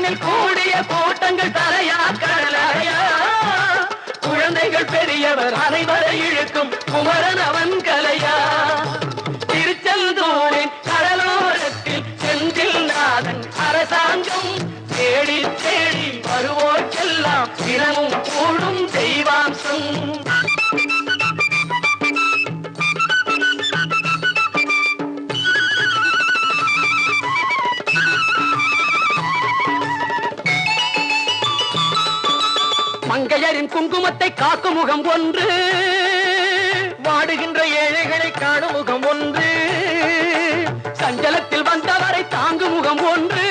கோயிலினில் கூடிய கூட்டங்கள் தலையா கடலையா குழந்தைகள் பெரியவர் அனைவரை இழுக்கும் குமரன் அவன் கலையா திருச்செந்தூரின் கடலோரத்தில் செந்தில் நாதன் அரசாங்கம் தேடி தேடி வருவோர்க்கெல்லாம் தினமும் கூடும் தெய்வாம்சம் மங்கையரின் குங்குமத்தை காக்கும் முகம் ஒன்று வாடுகின்ற ஏழைகளை காணும் முகம் ஒன்று சஞ்சலத்தில் வந்தவரை தாங்கும் முகம் ஒன்று